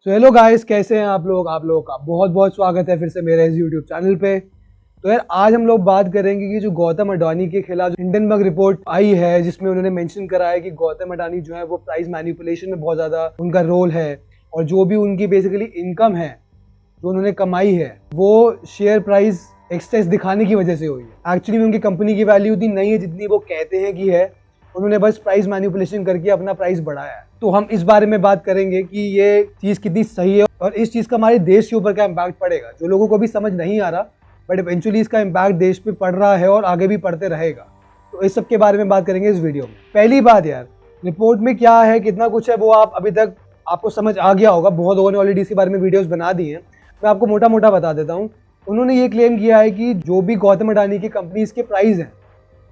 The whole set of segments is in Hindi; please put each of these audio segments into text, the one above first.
सो हेलो गाइस, कैसे हैं आप लोगों का बहुत बहुत स्वागत है फिर से मेरे इस यूट्यूब चैनल पे। तो यार आज हम लोग बात करेंगे कि जो गौतम अडानी के खिलाफ हिंडनबर्ग रिपोर्ट आई है, जिसमें उन्होंने मेंशन करा है कि गौतम अडानी जो है वो प्राइस मैनिपुलेशन में बहुत ज़्यादा उनका रोल है, और जो भी उनकी बेसिकली इनकम है जो उन्होंने कमाई है वो शेयर प्राइस एक्सेस दिखाने की वजह से हुई है। एक्चुअली में उनकी कंपनी की वैल्यू उतनी नहीं है जितनी वो कहते हैं कि है, उन्होंने बस प्राइस मैनिपुलेशन करके अपना प्राइस बढ़ाया है। तो हम इस बारे में बात करेंगे कि ये चीज़ कितनी सही है और इस चीज़ का हमारे देश के ऊपर क्या इम्पैक्ट पड़ेगा, जो लोगों को भी समझ नहीं आ रहा, बट इवेंचुअली इसका इम्पैक्ट देश पे पड़ रहा है और आगे भी पड़ते रहेगा। तो इस सब के बारे में बात करेंगे इस वीडियो में। पहली बात यार, रिपोर्ट में क्या है, कितना कुछ है, वो आप अभी तक आपको समझ आ गया होगा, बहुत लोगों ने ऑलरेडी इसके बारे में वीडियोस बना दी हैं। मैं आपको मोटा मोटा बता देता हूँ। उन्होंने ये क्लेम किया है कि जो भी गौतम अडानी की कंपनीज के प्राइस हैं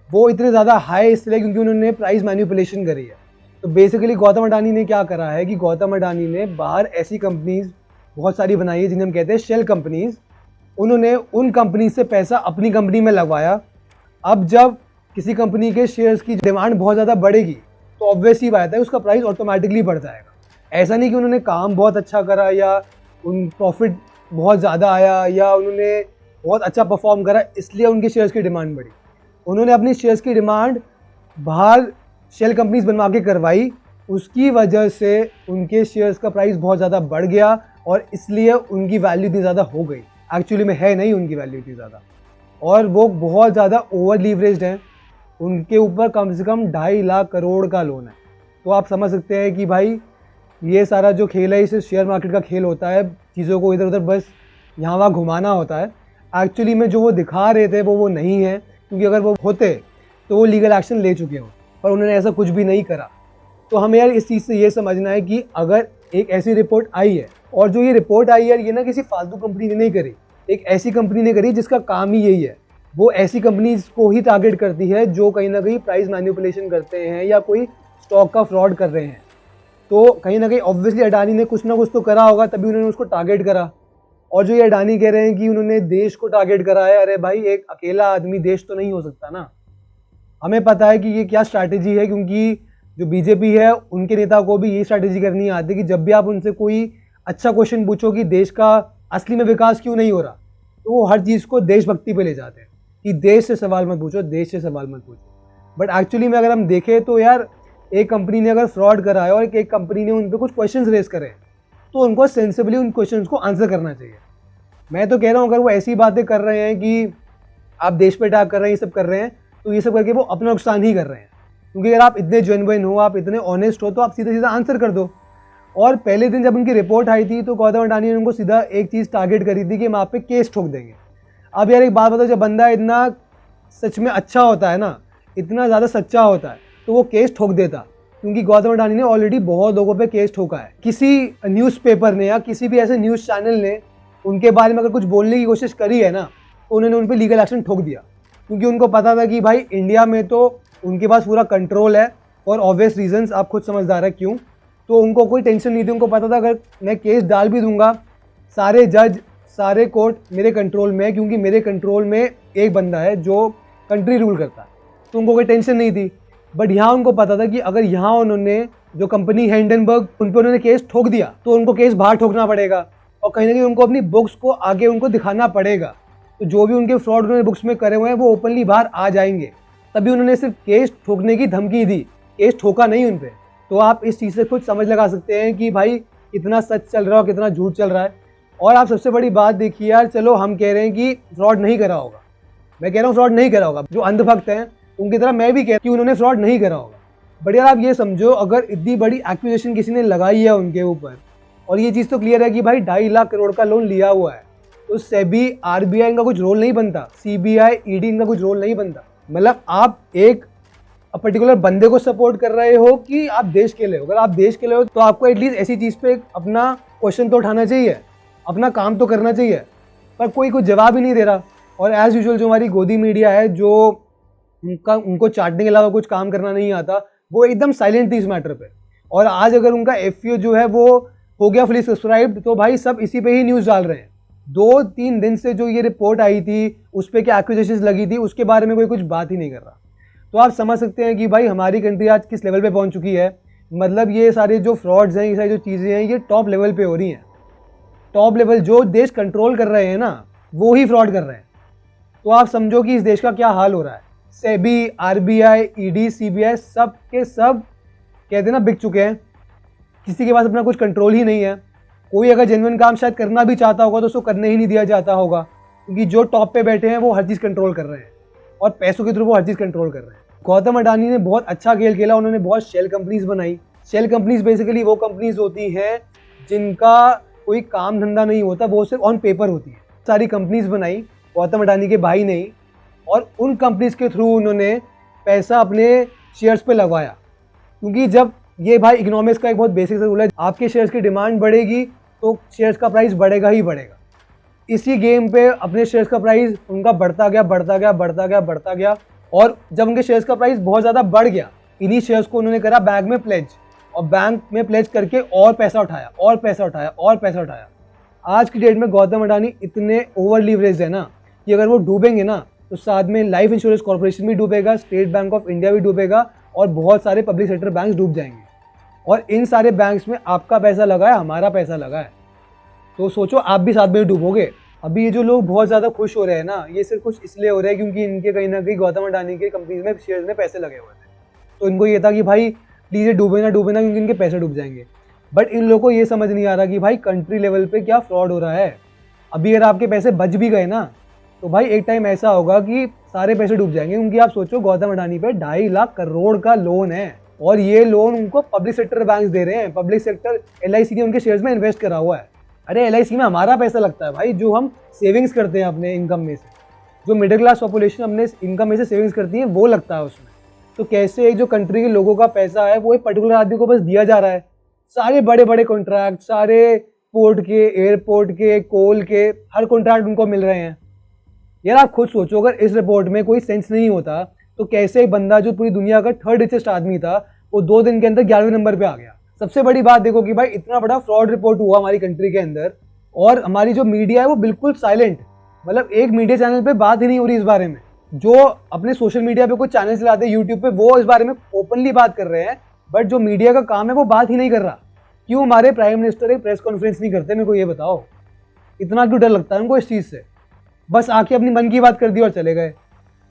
वो इतने ज़्यादा हाई इसलिए क्योंकि उन्होंने प्राइस मैनिपुलेशन करी है। तो बेसिकली गौतम अडानी ने क्या करा है कि गौतम अडानी ने बाहर ऐसी कंपनीज बहुत सारी बनाई है जिन्हें हम कहते हैं शेल कंपनीज। उन्होंने उन कंपनी से पैसा अपनी कंपनी में लगवाया। अब जब किसी कंपनी के शेयर्स की डिमांड बहुत ज़्यादा बढ़ेगी तो ऑब्वियस ही बात है उसका प्राइस ऑटोमेटिकली बढ़ जाएगा। ऐसा नहीं कि उन्होंने काम बहुत अच्छा करा या उन प्रॉफिट बहुत ज़्यादा आया या उन्होंने बहुत अच्छा परफॉर्म करा इसलिए उनके शेयर्स की डिमांड बढ़ी। उन्होंने अपनी शेयर्स की डिमांड बाहर शेल कंपनीज बनवा के करवाई, उसकी वजह से उनके शेयर्स का प्राइस बहुत ज़्यादा बढ़ गया और इसलिए उनकी वैल्यू इतनी ज़्यादा हो गई। एक्चुअली में है नहीं उनकी वैल्यू इतनी ज़्यादा, और वो बहुत ज़्यादा ओवर लीवरेज्ड हैं। उनके ऊपर कम से कम 2.5 लाख करोड़ का लोन है। तो आप समझ सकते हैं कि भाई ये सारा जो खेल है इसे शेयर मार्केट का खेल होता है, चीज़ों को इधर उधर बस यहाँ वहाँ घुमाना होता है। एक्चुअली में जो वो दिखा रहे थे वो नहीं है, क्योंकि अगर वो होते तो वो लीगल एक्शन ले चुके हों, पर उन्होंने ऐसा कुछ भी नहीं करा। तो हमें यार इस चीज़ से ये समझना है कि अगर एक ऐसी रिपोर्ट आई है, और जो ये रिपोर्ट आई है ये ना किसी फालतू कंपनी ने नहीं करी, एक ऐसी कंपनी ने करी जिसका काम ही यही है। वो ऐसी कंपनीज को ही टारगेट करती है जो कहीं ना कहीं प्राइस मैनिपुलेशन करते हैं या कोई स्टॉक का फ्रॉड कर रहे हैं। तो कहीं ना कहीं ऑब्वियसली अडानी ने कुछ ना कुछ तो करा होगा, तभी उन्होंने उसको टारगेट करा। और जो ये अडानी कह रहे हैं कि उन्होंने देश को टारगेट करा है, अरे भाई एक अकेला आदमी देश तो नहीं हो सकता ना। हमें पता है कि ये क्या स्ट्रैटेजी है, क्योंकि जो बीजेपी है उनके नेता को भी ये स्ट्रैटेजी करनी आती है कि जब भी आप उनसे कोई अच्छा क्वेश्चन पूछो कि देश का असली में विकास क्यों नहीं हो रहा, तो वो हर चीज़ को देशभक्ति पे ले जाते हैं कि देश से सवाल मत पूछो, देश से सवाल मत पूछो। बट एक्चुअली में अगर हम देखें तो यार एक कंपनी ने अगर फ्रॉड करा है और एक कंपनी ने उन पर कुछ क्वेश्चन रेज करे तो उनको सेंसिबली उन क्वेश्चन को आंसर करना चाहिए। मैं तो कह रहा हूँ अगर वो ऐसी बातें कर रहे हैं कि आप देश पे अटैक कर रहे हैं, ये सब कर रहे हैं, तो ये सब करके वो अपना नुकसान ही कर रहे हैं। क्योंकि अगर आप इतने जेन्युइन हो, आप इतने ऑनेस्ट हो, तो आप सीधा सीधा आंसर कर दो। और पहले दिन जब उनकी रिपोर्ट आई थी तो गौतम अडानी ने उनको सीधा एक चीज़ टारगेट करी थी कि हम आप पे केस ठोक देंगे। अब यार एक बात बताओ, जब बंदा इतना सच में अच्छा होता है ना, इतना ज़्यादा सच्चा होता है, तो वो केस ठोक देता। क्योंकि गौतम अडानी ने ऑलरेडी बहुत लोगों पे केस ठोका है। किसी न्यूज़पेपर ने या किसी भी ऐसे न्यूज़ चैनल ने उनके बारे में अगर कुछ बोलने की कोशिश करी है ना, तो उन्होंने उन पर लीगल एक्शन ठोक दिया। क्योंकि उनको पता था कि भाई इंडिया में तो उनके पास पूरा कंट्रोल है, और ऑब्वियस रीजंस आप खुद समझदार है क्यों। तो उनको कोई टेंशन नहीं थी, उनको पता था अगर मैं केस डाल भी दूंगा, सारे जज सारे कोर्ट मेरे कंट्रोल में है, क्योंकि मेरे कंट्रोल में एक बंदा है जो कंट्री रूल करता है। तो उनको कोई टेंशन नहीं थी। बट यहाँ उनको पता था कि अगर यहाँ उन्होंने जो कंपनी है हिंडनबर्ग, उन पर उन्होंने केस ठोक दिया तो उनको केस बाहर ठोकना पड़ेगा, और कहीं ना कहीं उनको अपनी बुक्स को आगे उनको दिखाना पड़ेगा। तो जो भी उनके फ्रॉड उन्होंने बुक्स में करे हुए हैं वो ओपनली बाहर आ जाएंगे। तभी उन्होंने सिर्फ केस ठोकने की धमकी दी, केस ठोका नहीं उन पर। तो आप इस चीज़ से खुद समझ लगा सकते हैं कि भाई कितना सच चल रहा है और कितना झूठ चल रहा है। और आप सबसे बड़ी बात देखिए यार, चलो हम कह रहे हैं कि फ्रॉड नहीं करा होगा, मैं कह रहा हूँ फ्रॉड नहीं करा होगा, जो अंधभक्त हैं उनकी तरह मैं भी कह रहा हूँ कि उन्होंने फ्रॉड नहीं करा होगा। बट यार आप ये समझो, अगर इतनी बड़ी एक्विजिशन किसी ने लगाई है उनके ऊपर, और ये चीज़ तो क्लियर है कि भाई 2.5 लाख करोड़ का लोन लिया हुआ है, तो सेबी आरबीआई इनका कुछ रोल नहीं बनता, सीबीआई ईडी इनका कुछ रोल नहीं बनता। मतलब आप एक पर्टिकुलर बंदे को सपोर्ट कर रहे हो कि आप देश के लिए हो। अगर आप देश के लिए हो तो आपको एटलीस्ट ऐसी चीज़ पे अपना क्वेश्चन तो उठाना चाहिए, अपना काम तो करना चाहिए। पर कोई कुछ जवाब ही नहीं दे रहा। और एज़ यूजुअल जो हमारी गोदी मीडिया है, जो उनको चाटने के अलावा कुछ काम करना नहीं आता, वो एकदम साइलेंट थी इस मैटर पे। और आज अगर उनका एफपीओ जो है वो हो गया फुली सब्सक्राइब्ड, तो भाई सब इसी पे ही न्यूज़ डाल रहे हैं। 2-3 दिन से जो ये रिपोर्ट आई थी, उस पर क्या एक्विजिशंस लगी थी, उसके बारे में कोई कुछ बात ही नहीं कर रहा। तो आप समझ सकते हैं कि भाई हमारी कंट्री आज किस लेवल पे पहुंच चुकी है मतलब ये सारे जो फ्रॉड्स हैं, ये सारी जो चीज़ें हैं, ये टॉप लेवल पे हो रही हैं। टॉप लेवल जो देश कंट्रोल कर रहे हैं ना, वो ही फ्रॉड कर रहे हैं। तो आप समझो कि इस देश का क्या हाल हो रहा है। सेबी, आरबीआई, ईडी, सीबीआई सब के सब कहते ना बिक चुके हैं। किसी के पास अपना कुछ कंट्रोल ही नहीं है। कोई अगर जेन्युइन काम शायद करना भी चाहता होगा तो उसको करने ही नहीं दिया जाता होगा, क्योंकि जो टॉप पे बैठे हैं वो हर चीज़ कंट्रोल कर रहे हैं और पैसों के थ्रू वो हर चीज़ कंट्रोल कर रहे हैं। गौतम अडानी ने बहुत अच्छा खेल खेला। उन्होंने बहुत शेल कंपनीज बनाई। शेल कंपनीज बेसिकली वो कंपनीज होती हैं जिनका कोई काम धंधा नहीं होता, वो सिर्फ ऑन पेपर होती है। सारी कंपनीज बनाई गौतम अडानी के भाई ने ही, और उन कंपनीज के थ्रू उन्होंने पैसा अपने शेयर्स पे लगवाया। क्योंकि जब ये भाई इकोनॉमिक्स का एक बहुत बेसिक सा रूल है, आपके शेयर्स की डिमांड बढ़ेगी तो शेयर्स का प्राइस बढ़ेगा ही बढ़ेगा। इसी गेम पे अपने शेयर्स का प्राइस उनका बढ़ता गया बढ़ता गया बढ़ता गया बढ़ता गया, और जब उनके शेयर्स का प्राइस बहुत ज़्यादा बढ़ गया, इन्हीं शेयर्स को उन्होंने करा बैंक में प्लेज, और बैंक में प्लेज करके और पैसा उठाया और पैसा उठाया और पैसा उठाया। आज की डेट में गौतम अडानी इतने ओवर लीवरेज है ना कि अगर वो डूबेंगे ना तो साथ में लाइफ इंश्योरेंस कॉर्पोरेशन भी डूबेगा, स्टेट बैंक ऑफ इंडिया भी डूबेगा, और बहुत सारे पब्लिक सेक्टर बैंक डूब जाएंगे। और इन सारे बैंक्स में आपका पैसा लगा है, हमारा पैसा लगा है, तो सोचो आप भी साथ में डूबोगे। अभी ये जो लोग बहुत ज़्यादा खुश हो रहे हैं ना, ये सिर्फ खुश इसलिए हो रहे हैं क्योंकि इनके कहीं ना कहीं गौतम अडानी के कंपनीज में शेयर्स में पैसे लगे हुए थे। तो इनको ये था कि भाई प्लीज़ ये डूबे ना क्योंकि इनके पैसे डूब जाएंगे। बट इन लोगों को ये समझ नहीं आ रहा कि भाई कंट्री लेवल पे क्या फ्रॉड हो रहा है। अभी अगर आपके पैसे बच भी गए ना तो भाई एक टाइम ऐसा होगा कि सारे पैसे डूब जाएंगे। क्योंकि आप सोचो गौतम अडानी पे 2.5 लाख करोड़ का लोन है, और ये लोन उनको पब्लिक सेक्टर बैंक्स दे रहे हैं। पब्लिक सेक्टर LIC ने उनके शेयर्स में इन्वेस्ट करा हुआ है। अरे LIC में हमारा पैसा लगता है भाई, जो हम सेविंग्स करते हैं अपने इनकम में से, जो मिडिल क्लास पॉपुलेशन अपने इनकम में से सेविंग्स करती है, वो लगता है उसमें। तो कैसे एक जो कंट्री के लोगों का पैसा है वो एक पर्टिकुलर आदमी को बस दिया जा रहा है। सारे बड़े बड़े कॉन्ट्रैक्ट, सारे पोर्ट के, एयरपोर्ट के, कोल के, हर कॉन्ट्रैक्ट उनको मिल रहे हैं। यार आप खुद सोचो, अगर इस रिपोर्ट में कोई सेंस नहीं होता तो कैसे एक बंदा जो पूरी दुनिया का 3rd रिचेस्ट आदमी था वो 2 दिन के अंदर 11वें नंबर पे आ गया। सबसे बड़ी बात देखो कि भाई इतना बड़ा फ्रॉड रिपोर्ट हुआ हमारी कंट्री के अंदर, और हमारी जो मीडिया है वो बिल्कुल साइलेंट। मतलब एक मीडिया चैनल पे बात ही नहीं हो रही इस बारे में। जो अपने सोशल मीडिया पे कुछ चैनल चलाते हैं यूट्यूब पे, वो इस बारे में ओपनली बात कर रहे हैं, बट जो मीडिया का काम है वो बात ही नहीं कर रहा। क्यों हमारे प्राइम मिनिस्टर एक प्रेस कॉन्फ्रेंस नहीं करते? मेरे को ये बताओ, इतना क्यों डर लगता है उनको इस चीज़ से? बस आके अपनी मन की बात कर दी और चले गए।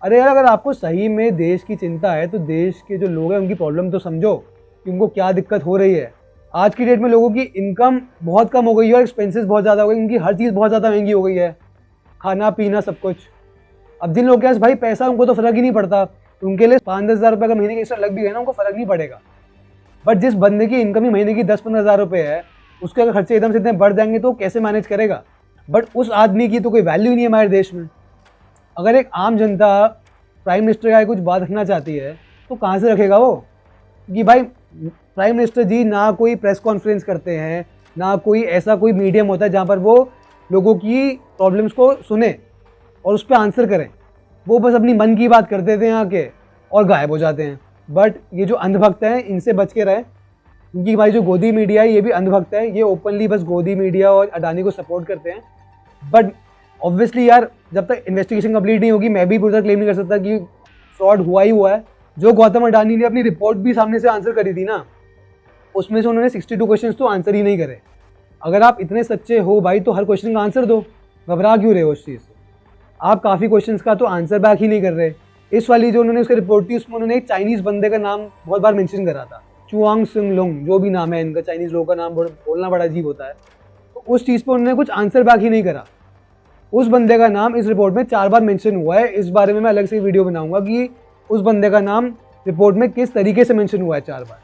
अरे यार, अगर आपको सही में देश की चिंता है तो देश के जो लोग हैं उनकी प्रॉब्लम तो समझो कि उनको क्या दिक्कत हो रही है। आज की डेट में लोगों की इनकम बहुत कम हो गई है और एक्सपेंसेस बहुत ज़्यादा हो गई, उनकी हर चीज़ बहुत ज़्यादा महंगी हो गई है, खाना पीना सब कुछ। अब जिन लोगों के पास भाई पैसा, उनको तो फ़र्क ही नहीं पड़ता, उनके लिए 5-10 हज़ार रुपये का महीने के एक्स्ट्रा लग भी गए ना, उनको फ़र्क नहीं पड़ेगा। बट जिस बंदे की इनकम ही महीने की 10-15 हज़ार रुपये है, उसके अगर खर्चे एकदम से इतने बढ़ जाएंगे तो कैसे मैनेज करेगा? बट उस आदमी की तो कोई वैल्यू ही नहीं है हमारे देश में। अगर एक आम जनता प्राइम मिनिस्टर का कुछ बात रखना चाहती है तो कहाँ से रखेगा वो? कि भाई प्राइम मिनिस्टर जी ना कोई प्रेस कॉन्फ्रेंस करते हैं, ना कोई ऐसा कोई मीडियम होता है जहाँ पर वो लोगों की प्रॉब्लम्स को सुने और उस पर आंसर करें। वो बस अपनी मन की बात कर देते हैं आके और गायब हो जाते हैं। बट ये जो अंधभक्त हैं इनसे बच के रहें, क्योंकि भाई जो गोदी मीडिया है ये भी अंधभक्त है। ये ओपनली बस गोदी मीडिया और अडानी को सपोर्ट करते हैं। बट ऑब्वियसली यार, जब तक इन्वेस्टिगेशन कंप्लीट नहीं होगी मैं भी पूरा क्लेम नहीं कर सकता कि फ्रॉड हुआ ही हुआ है। जो गौतम अडानी ने अपनी रिपोर्ट भी सामने से आंसर करी थी ना, उसमें से उन्होंने 62 क्वेश्चन तो आंसर ही नहीं करे। अगर आप इतने सच्चे हो भाई तो हर क्वेश्चन का आंसर दो, घबरा क्यों रहे हो उस चीज़ से? आप काफ़ी क्वेश्चंस का तो आंसर बैक ही नहीं कर रहे। इस वाली जो उन्होंने उसकी रिपोर्ट थी उसमें उन्होंने एक चाइनीज़ बंदे का नाम बहुत बार मेंशन करा था, चुआंग सिंग लोंग, जो भी नाम है इनका, चाइनीज़ लोगों का नाम बोलना बड़ा अजीब होता है। तो उस चीज़ पर उन्होंने कुछ आंसर बैक ही नहीं करा। उस बंदे का नाम इस रिपोर्ट में 4 बार मेंशन हुआ है। इस बारे में मैं अलग से वीडियो बनाऊंगा कि उस बंदे का नाम रिपोर्ट में किस तरीके से मेंशन हुआ है 4 बार।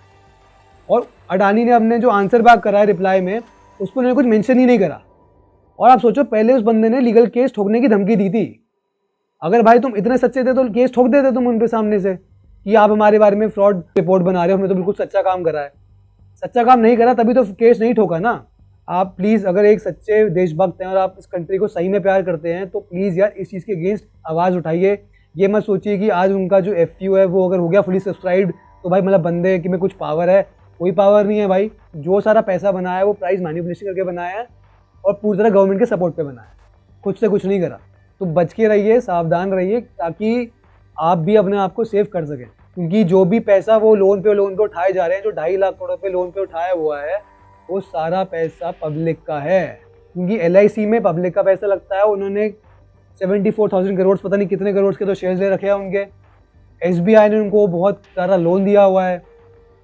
और अडानी ने अपने जो आंसर बैक करा है रिप्लाई में, उस पर उन्होंने कुछ मेंशन ही नहीं करा। और आप सोचो, पहले उस बंदे ने लीगल केस ठोकने की धमकी दी थी। अगर भाई तुम इतने सच्चे थे तो केस ठोक देते तुम उनके सामने से कि आप हमारे बारे में फ्रॉड रिपोर्ट बना रहे हो, हमने तो बिल्कुल सच्चा काम करा है। सच्चा काम नहीं करा तभी तो केस नहीं ठोका ना। आप प्लीज़, अगर एक सच्चे देशभक्त हैं और आप इस कंट्री को सही में प्यार करते हैं तो प्लीज़ यार इस चीज़ के अगेंस्ट आवाज़ उठाइए। ये मत सोचिए कि आज उनका जो FU है वो अगर हो गया फुली सब्सक्राइब्ड तो भाई मतलब बंदे कि में कुछ पावर है। कोई पावर नहीं है भाई। जो सारा पैसा बनाया है वो प्राइस मैनिपुलेशन करके बनाया है और पूरी तरह गवर्नमेंट के सपोर्ट पे बनाया है, खुद से कुछ नहीं करा। तो बच के रहिए, सावधान रहिए, ताकि आप भी अपने आप को सेव कर सकें। क्योंकि जो भी पैसा वो लोन पे उठाए जा रहे हैं, जो 2.5 लाख करोड़ रुपए लोन पे उठाया हुआ है, वो सारा पैसा पब्लिक का है। क्योंकि LIC में पब्लिक का पैसा लगता है। उन्होंने 74,000 करोड़, पता नहीं कितने करोड़ के तो शेयर्स ले रखे हैं उनके। SBI ने उनको बहुत सारा लोन दिया हुआ है,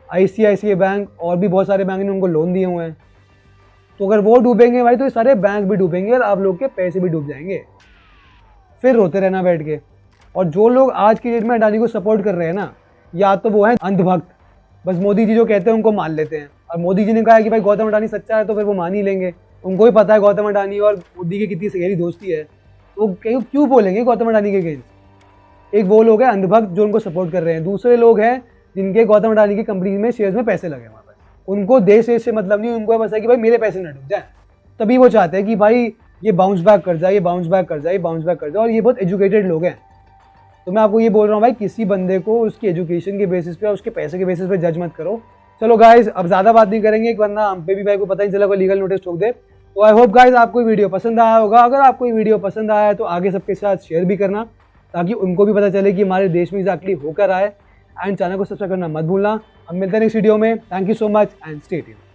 ICICI बैंक और भी बहुत सारे बैंक ने उनको लोन दिए हुए हैं। तो अगर वो डूबेंगे भाई, तो ये सारे बैंक भी डूबेंगे और आप लोग के पैसे भी डूब जाएंगे। फिर रोते रहना बैठ के। और जो लोग आज की डेट में अडानी को सपोर्ट कर रहे हैं ना, या तो वो है अंधभक्त, बस मोदी जी जो कहते हैं उनको मान लेते हैं। और मोदी जी ने कहा है कि भाई गौतम अडानी सच्चा है, तो फिर वो मान ही लेंगे। उनको भी पता है गौतम अडानी और मोदी की कितनी गहरी दोस्ती है, तो क्यों बोलेंगे गौतम अडानी के अगेंस्ट। एक वो लोग हैं अंधभक्त जो उनको सपोर्ट कर रहे हैं, दूसरे लोग हैं जिनके गौतम अडानी की कंपनी में शेयर्स में पैसे लगे वहाँ पर। उनको देश से मतलब नहीं, उनको बस है कि भाई मेरे पैसे न डूब जाए। तभी वो चाहते हैं कि भाई ये बाउंस बैक कर जाए, ये बाउंस बैक कर जाए, ये बाउंस बैक कर जाए। और ये बहुत एजुकेटेड लोग हैं। तो मैं आपको ये बोल रहा हूँ भाई, किसी बंदे को उसकी एजुकेशन के बेसिस पे और उसके पैसे के बेसिस पे जज मत करो। चलो गाइज, अब ज़्यादा बात नहीं करेंगे, वरना हम पे भी भाई को पता नहीं चला कोई लीगल नोटिस ठोक दे। तो आई होप गाइज आपको वीडियो पसंद आया होगा। अगर आपको ये वीडियो पसंद आया है तो आगे सबके साथ शेयर भी करना, ताकि उनको भी पता चले कि हमारे देश में एग्जैक्टली होकर आए। एंड चैनल को सब्सक्राइब करना मत भूलना। हम मिलते हैं नेक्स्ट वीडियो में। Thank you so much and stay tuned.